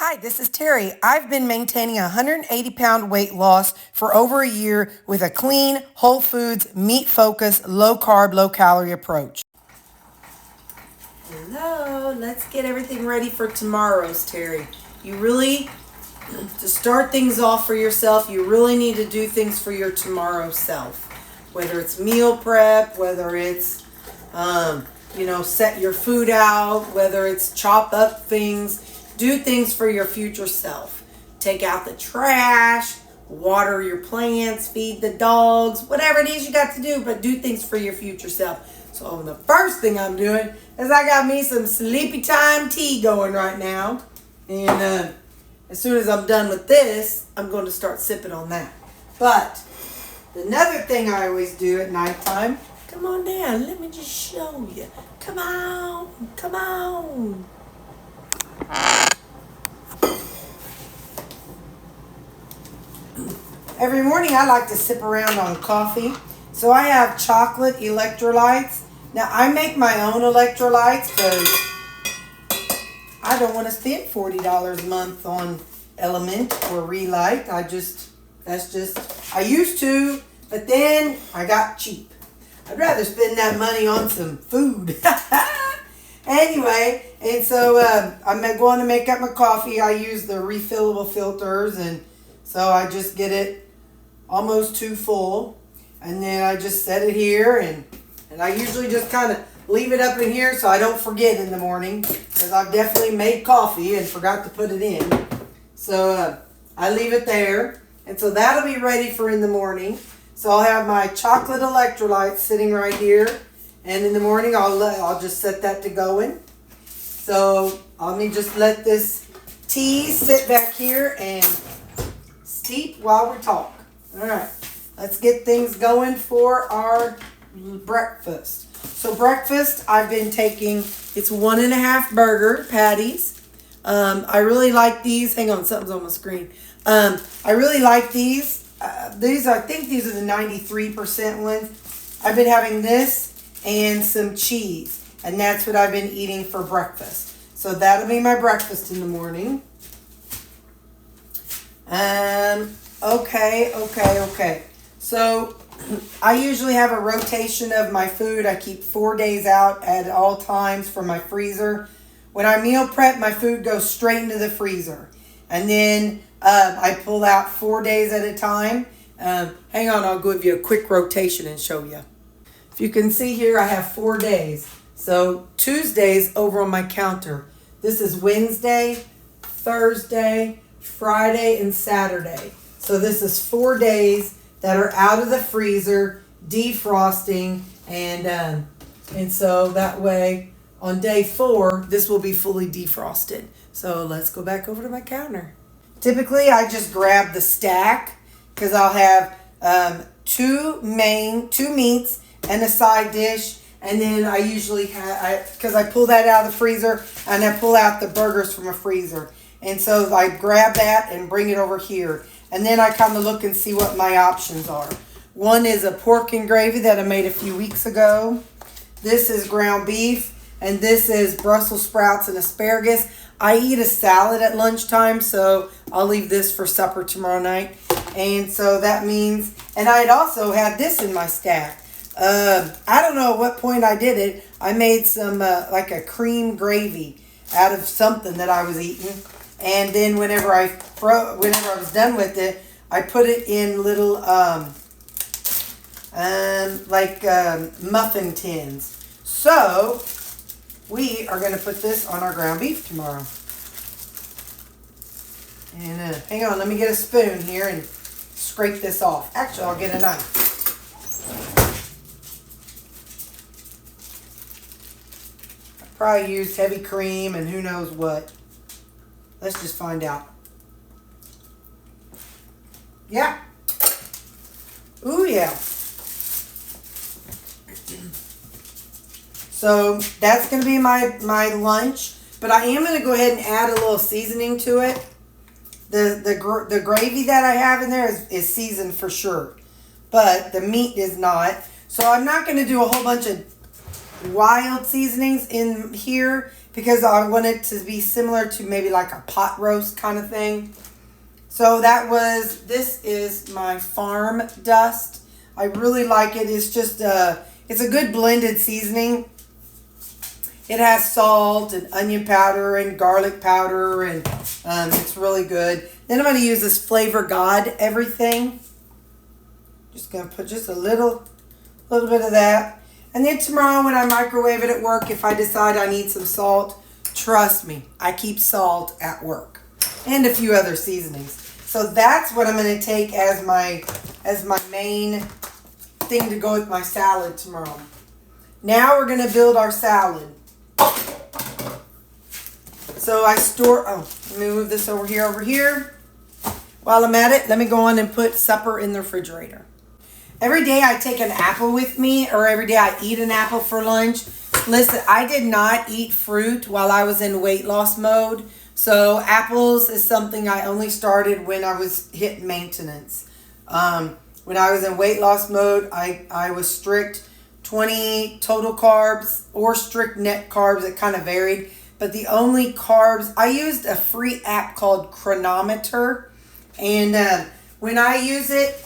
Hi, this is Terry. I've been maintaining a 180-pound weight loss for over a year with a clean, whole foods, meat-focused, low-carb, low-calorie approach. Hello, let's get everything ready for tomorrow's, Terry. To start things off for yourself, you really need to do things for your tomorrow self. Whether it's meal prep, whether it's, set your food out, whether it's chop up things. Do things for your future self. Take out the trash, water your plants, feed the dogs, whatever it is you got to do, but do things for your future self. So the first thing I'm doing is I got me some sleepy time tea going right now. And as soon as I'm done with this, I'm going to start sipping on that. But another thing I always do at nighttime, come on down, let me just show you. Come on. Every morning I like to sip around on coffee. So I have chocolate electrolytes. Now I make my own electrolytes because I don't want to spend $40 a month on Element or Relight. I used to, but then I got cheap. I'd rather spend that money on some food. Anyway, and so I'm going to make up my coffee. I use the refillable filters, and so I just get it almost too full, and then I just set it here, and I usually just kind of leave it up in here so I don't forget in the morning, because I've definitely made coffee and forgot to put it in. So I leave it there, and so that'll be ready for in the morning. So I'll have my chocolate electrolytes sitting right here, and in the morning I'll just set that to going. So let me just let this tea sit back here and steep while we talk. All right, let's get things going for our breakfast. So breakfast, I've been taking, it's 1.5 burger patties. I really like these. Hang on, something's on my screen. I really like these. I think these are the 93% ones. I've been having this and some cheese, and that's what I've been eating for breakfast. So that'll be my breakfast in the morning. Okay. So I usually have a rotation of my food. I keep 4 days out at all times for my freezer. When I meal prep, my food goes straight into the freezer. And then I pull out 4 days at a time. Hang on, I'll give you a quick rotation and show you. If you can see here, I have 4 days. So Tuesday's over on my counter. This is Wednesday, Thursday, Friday, and Saturday. So this is 4 days that are out of the freezer, defrosting, and so that way on day 4, this will be fully defrosted. So let's go back over to my counter. Typically, I just grab the stack because I'll have two meats and a side dish. And then I usually because I pull that out of the freezer and I pull out the burgers from a freezer. And so I grab that and bring it over here. And then I kind of look and see what my options are. One is a pork and gravy that I made a few weeks ago. This is ground beef. And this is Brussels sprouts and asparagus. I eat a salad at lunchtime, so I'll leave this for supper tomorrow night. And so that means, and I had also had this in my stack. I don't know at what point I did it. I made some like a cream gravy out of something that I was eating. And then whenever I was done with it, I put it in little muffin tins. So we are going to put this on our ground beef tomorrow. And hang on, let me get a spoon here and scrape this off. Actually, I'll get a knife. I probably used heavy cream and who knows what. Let's just find out. Yeah. Ooh, yeah. So that's going to be my lunch. But I am going to go ahead and add a little seasoning to it. The gravy that I have in there is seasoned for sure. But the meat is not. So I'm not going to do a whole bunch of wild seasonings in here because I want it to be similar to maybe like a pot roast kind of thing. So this is my farm dust. I really like it. It's just it's a good blended seasoning. It has salt and onion powder and garlic powder, and it's really good. Then I'm going to use this Flavor God everything. Just going to put just a little bit of that. And then tomorrow when I microwave it at work, if I decide I need some salt, trust me, I keep salt at work. And a few other seasonings. So that's what I'm going to take as my main thing to go with my salad tomorrow. Now we're going to build our salad. So let me move this over here. While I'm at it, let me go on and put supper in the refrigerator. Every day I take an apple with me, or every day I eat an apple for lunch. Listen, I did not eat fruit while I was in weight loss mode. So apples is something I only started when I was hitting maintenance. When I was in weight loss mode, I was strict 20 total carbs or strict net carbs. It kind of varied. But the only carbs, I used a free app called Chronometer. And when I use it,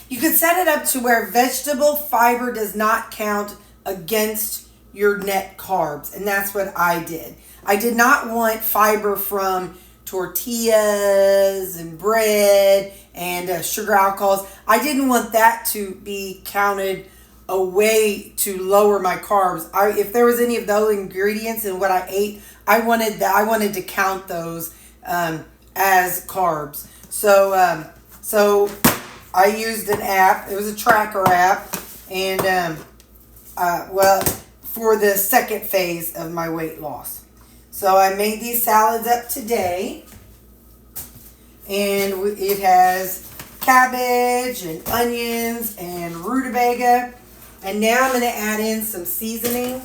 you could set it up to where vegetable fiber does not count against your net carbs. And that's what I did. I did not want fiber from tortillas and bread and sugar alcohols. I didn't want that to be counted a way to lower my carbs. If there was any of those ingredients in what I ate, I wanted to count those as carbs. So I used an app. It was a tracker app, and for the second phase of my weight loss. So I made these salads up today, and it has cabbage and onions and rutabaga. And now I'm going to add in some seasoning.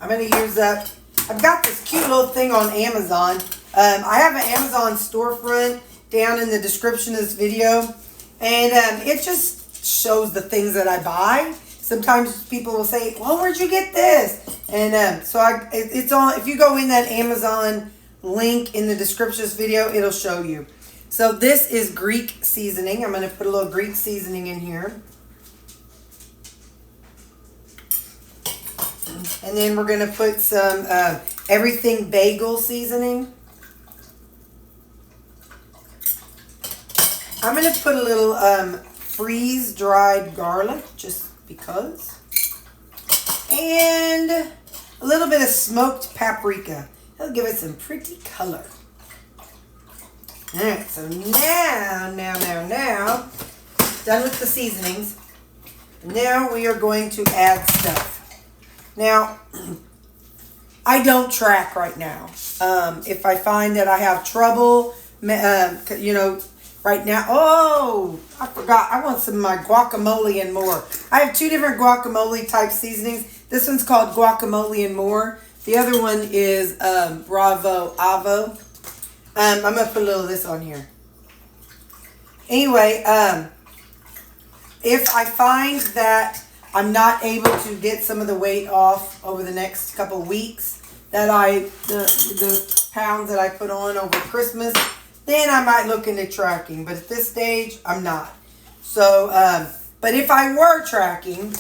I'm going to use up, I've got this cute little thing on Amazon. I have an Amazon storefront down in the description of this video. And it just shows the things that I buy. Sometimes people will say, well, where'd you get this? And it's on, if you go in that Amazon link in the description of this video, it'll show you. So this is Greek seasoning. I'm going to put a little Greek seasoning in here. And then we're going to put some everything bagel seasoning. I'm going to put a little freeze-dried garlic, just because. And a little bit of smoked paprika. That'll give it some pretty color. Alright, so now, done with the seasonings. Now we are going to add stuff. Now, I don't track right now. If I find that I have trouble, right now, I forgot, I want some of my guacamole and more. I have two different guacamole type seasonings. This one's called guacamole and more. The other one is Bravo Avo. I'm going to put a little of this on here. Anyway, if I find that I'm not able to get some of the weight off over the next couple of weeks, that the pounds that I put on over Christmas, then I might look into tracking. But at this stage, I'm not. So, but if I were tracking,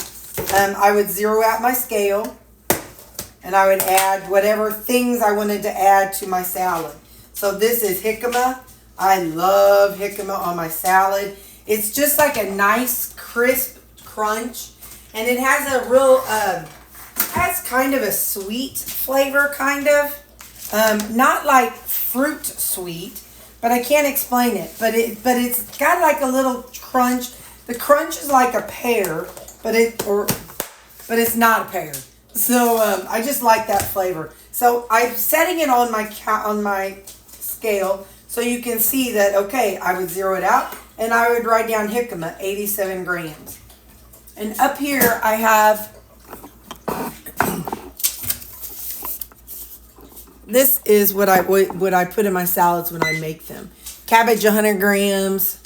I would zero out my scale, and I would add whatever things I wanted to add to my salad. So this is jicama. I love jicama on my salad. It's just like a nice crisp crunch. And it has a real, has kind of a sweet flavor, kind of. Not like fruit sweet, but I can't explain it. But it's got like a little crunch. The crunch is like a pear, but it's not a pear. So I just like that flavor. So I'm setting it on my scale so you can see that, okay, I would zero it out and I would write down jicama, 87 grams. And up here I have, this is what I put in my salads when I make them. Cabbage, 100 grams.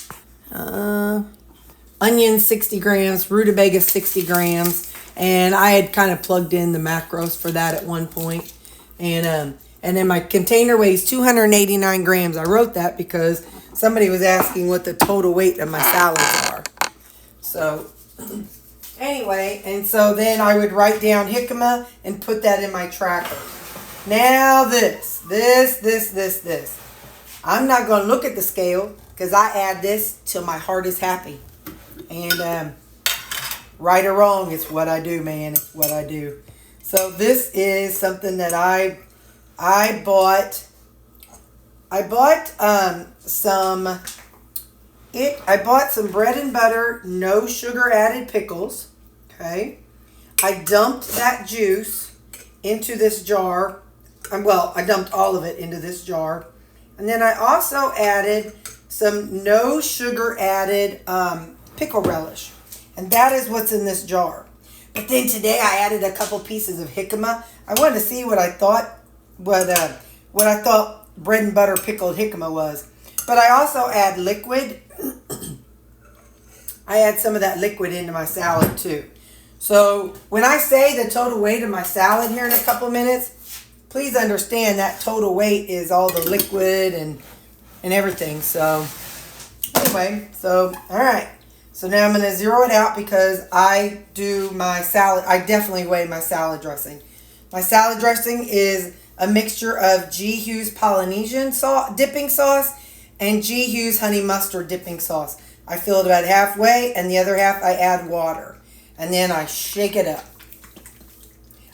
onions 60 grams, rutabaga 60 grams, and I had kind of plugged in the macros for that at one point. And then my container weighs 289 grams. I wrote that because somebody was asking what the total weight of my salads are. So anyway, and so then I would write down jicama and put that in my tracker. Now this. I'm not going to look at the scale because I add this till my heart is happy. And right or wrong, it's what I do, man. It's what I do. So this is something that I bought. I bought some bread and butter, no sugar added pickles. Okay. I dumped that juice into this jar. Well, I dumped all of it into this jar. And then I also added some no sugar added pickle relish. And that is what's in this jar. But then today I added a couple pieces of jicama. I wanted to see what I thought bread and butter pickled jicama was. But I also add liquid. I add some of that liquid into my salad too. So when I say the total weight of my salad here in a couple minutes, please understand that total weight is all the liquid and everything. So anyway, so all right. So now I'm going to zero it out because I do my salad. I definitely weigh my salad dressing. My salad dressing is a mixture of G. Hughes Polynesian dipping sauce and G. Hughes honey mustard dipping sauce. I fill it about halfway, and the other half I add water. And then I shake it up.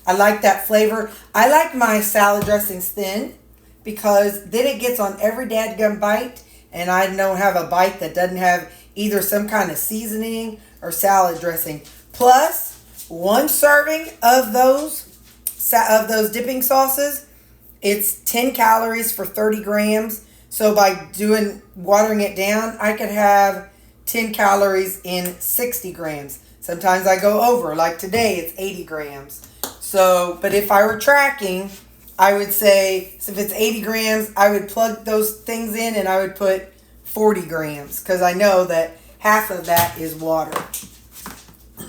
I like that flavor. I like my salad dressings thin because then it gets on every dadgum bite, and I don't have a bite that doesn't have either some kind of seasoning or salad dressing. Plus, one serving of those dipping sauces, it's 10 calories for 30 grams. So by watering it down, I could have 10 calories in 60 grams. Sometimes I go over, like today it's 80 grams. So, but if I were tracking, I would say, so if it's 80 grams, I would plug those things in and I would put 40 grams because I know that half of that is water.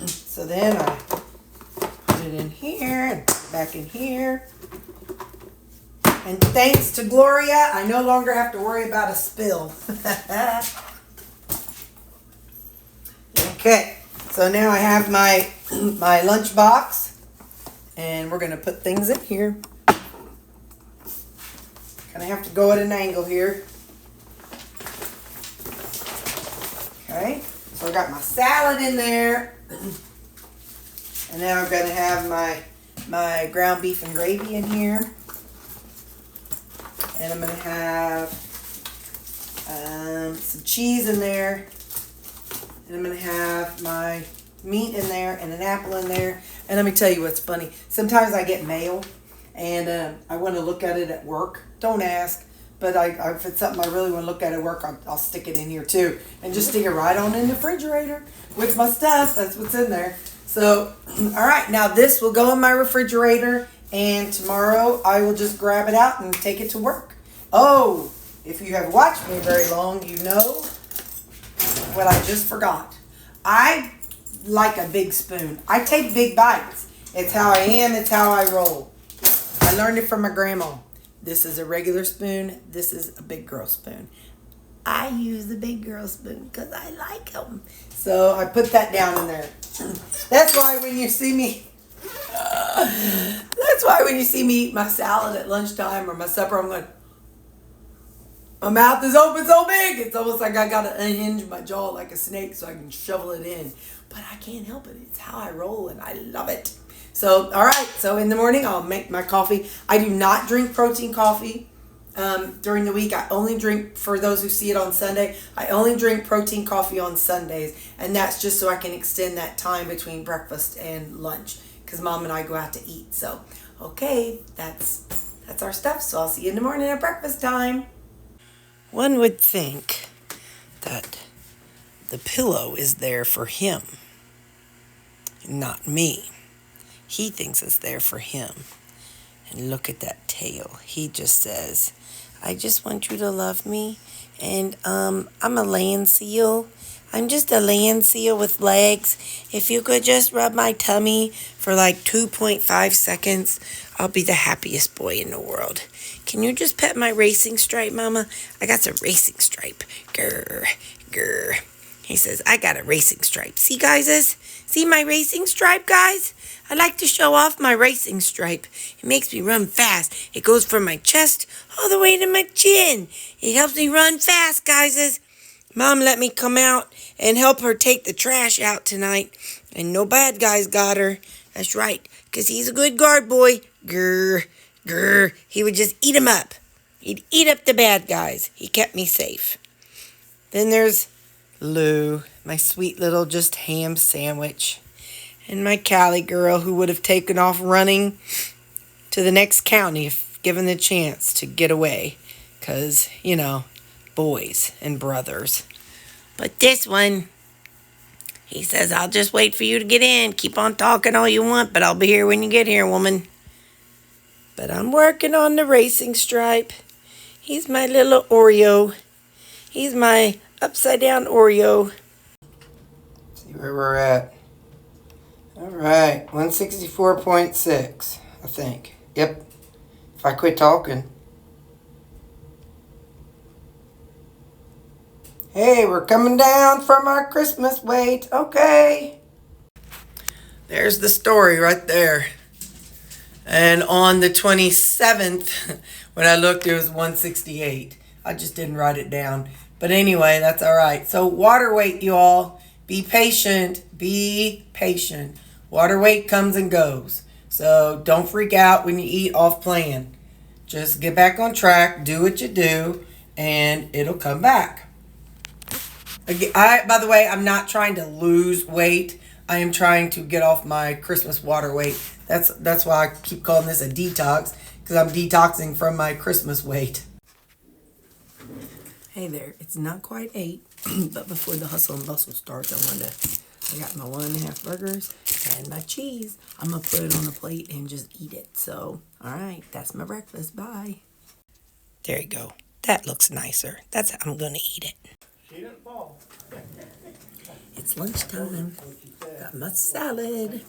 So then I put it in here and put it back in here. And thanks to Gloria, I no longer have to worry about a spill. Okay, so now I have my lunch box, and we're going to put things in here. Kind of have to go at an angle here. Okay, so I got my salad in there. And now I'm going to have my ground beef and gravy in here. And I'm going to have some cheese in there. And I'm going to have my meat in there and an apple in there. And let me tell you what's funny. Sometimes I get mail and I want to look at it at work. Don't ask. But if it's something I really want to look at work, I'll stick it in here too. And just stick it right on in the refrigerator with my stuff. That's what's in there. So, all right. Now this will go in my refrigerator. And tomorrow I will just grab it out and take it to work. Oh, if you have watched me very long, you know what I just forgot. I like a big spoon. I take big bites. It's how I am. It's how I roll. I learned it from my grandma. This is a regular spoon. This is a big girl spoon. I use the big girl spoon because I like them. So I put that down in there. That's why when you see me eat my salad at lunchtime or my supper, I'm going, my mouth is open so big. It's almost like I got to unhinge my jaw like a snake so I can shovel it in. But I can't help it. It's how I roll and I love it. So, all right. So in the morning, I'll make my coffee. I do not drink protein coffee during the week. I only drink, for those who see it on Sunday, I only drink protein coffee on Sundays. And that's just so I can extend that time between breakfast and lunch. Because Mom and I go out to eat. So, okay, that's our stuff. So I'll see you in the morning at breakfast time. One would think that the pillow is there for him, not me. He thinks it's there for him. And look at that tail. He just says, I just want you to love me. And I'm a land seal. I'm just a land seal with legs. If you could just rub my tummy for like 2.5 seconds, I'll be the happiest boy in the world. Can you just pet my racing stripe, Mama? I got a racing stripe. Grr, grr. He says, I got a racing stripe. See, guys? See my racing stripe, guys? I like to show off my racing stripe. It makes me run fast. It goes from my chest all the way to my chin. It helps me run fast, guys. Mom let me come out and help her take the trash out tonight. And no bad guys got her. That's right, because he's a good guard boy. Grr, grr. He would just eat them up. He'd eat up the bad guys. He kept me safe. Then there's Lou, my sweet little just ham sandwich. And my Cali girl who would have taken off running to the next county if given the chance to get away. Because, boys and brothers. But this one, he says, I'll just wait for you to get in. Keep on talking all you want, but I'll be here when you get here, woman. But I'm working on the racing stripe. He's my little Oreo. He's my upside down Oreo. Let's see where we're at. All right, 164.6, I think. Yep, if I quit talking. Hey, we're coming down from our Christmas weight. Okay. There's the story right there. And on the 27th, when I looked, it was 168. I just didn't write it down. But anyway, that's all right. So water weight, you all. Be patient. Be patient. Water weight comes and goes. So don't freak out when you eat off plan. Just get back on track. Do what you do. And it'll come back. By the way, I'm not trying to lose weight. I am trying to get off my Christmas water weight. That's why I keep calling this a detox, because I'm detoxing from my Christmas weight. Hey there, it's not quite 8, but before the hustle and bustle starts, I got my 1.5 burgers and my cheese. I'm going to put it on the plate and just eat it. So, all right, that's my breakfast. Bye. There you go. That looks nicer. That's how I'm going to eat it. She didn't fall. It's lunchtime. Got my salad.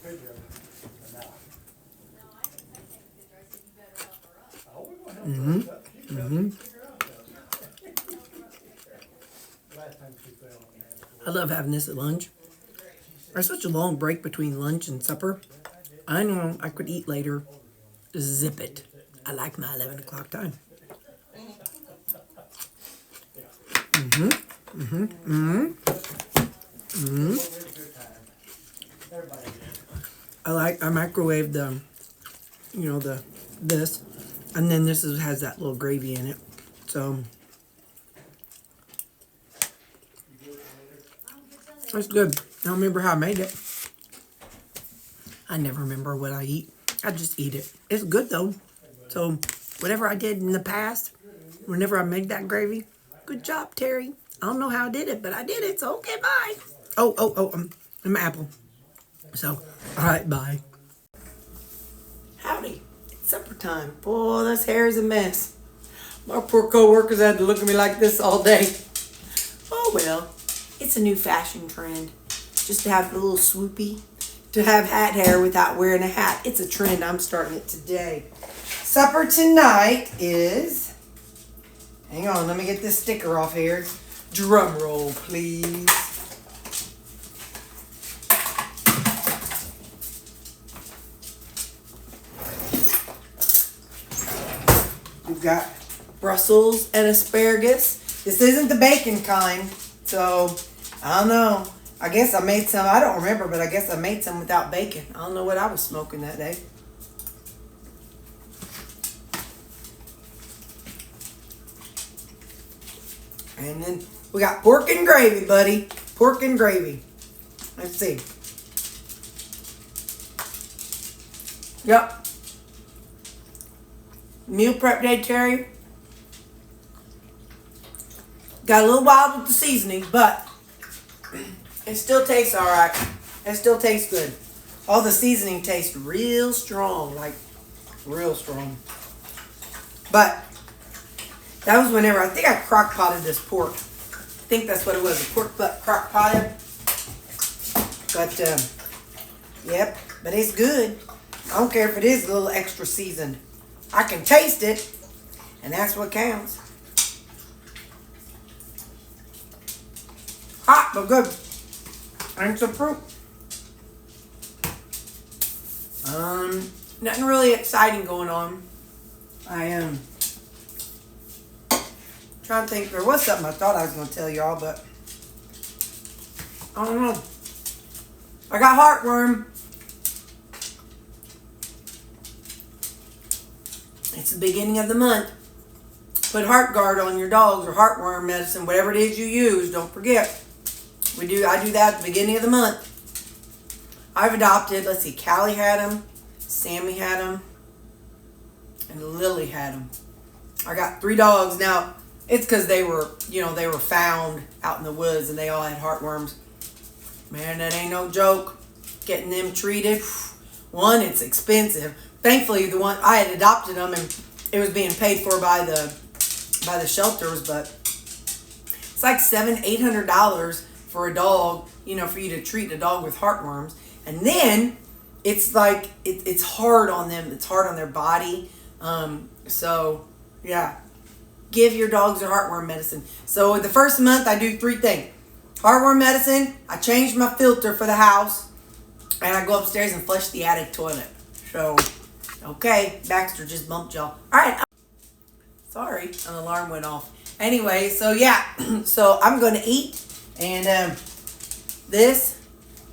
I love having this at lunch. There's such a long break between lunch and supper. I know I could eat later. Zip it. I like my 11 o'clock time. I microwaved this, and then this has that little gravy in it. So it's good. I don't remember how I made it. I never remember what I eat. I just eat it. It's good though. So whatever I did in the past, whenever I made that gravy, good job, Terry. I don't know how I did it, but I did it. So okay, bye. I'm an apple. So, all right, bye. Howdy. It's supper time. Boy, this hair is a mess. My poor co-workers had to look at me like this all day. Oh well, it's a new fashion trend. Just to have a little swoopy, to have hat hair without wearing a hat. It's a trend. I'm starting it today. Supper tonight is, hang on, let me get this sticker off here. Drum roll, please. We've got Brussels and asparagus. This isn't the bacon kind, so I don't know. I guess I made some. I don't remember, but I guess I made some without bacon. I don't know what I was smoking that day. And then we got pork and gravy, buddy. Pork and gravy. Let's see. Yep. Meal prep day, Terry. Got a little wild with the seasoning, but it still tastes all right. It still tastes good. All the seasoning tastes real strong, like real strong. But that was whenever, I think I crock potted this pork. think that's what it was, a pork butt crock pot. But, yep, but it's good. I don't care if it is a little extra seasoned. I can taste it, and that's what counts. Hot, but good. And some fruit. Nothing really exciting going on. I am trying to think. There was something I thought I was going to tell y'all, but I don't know. I got heartworm. It's the beginning of the month. Put heart guard on your dogs or heartworm medicine, whatever it is you use. Don't forget. I do that at the beginning of the month. I've adopted, let's see, Callie had them, Sammy had them, and Lily had them. I got 3 dogs. Now, it's because they were found out in the woods and they all had heartworms. Man, that ain't no joke. Getting them treated. One, it's expensive. Thankfully, the one I had adopted them and it was being paid for by the shelters, but it's like $700-800 for a dog, for you to treat a dog with heartworms. And then it's like it's hard on them. It's hard on their body. So yeah, give your dogs their heartworm medicine. So the first month I do 3 things. Heartworm medicine. I change my filter for the house, and I go upstairs and flush the attic toilet. So okay, Baxter just bumped y'all. All right. Sorry, an alarm went off. Anyway, so yeah, so I'm gonna eat, and this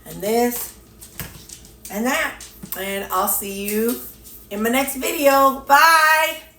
and this and that, and I'll see you in my next video. Bye.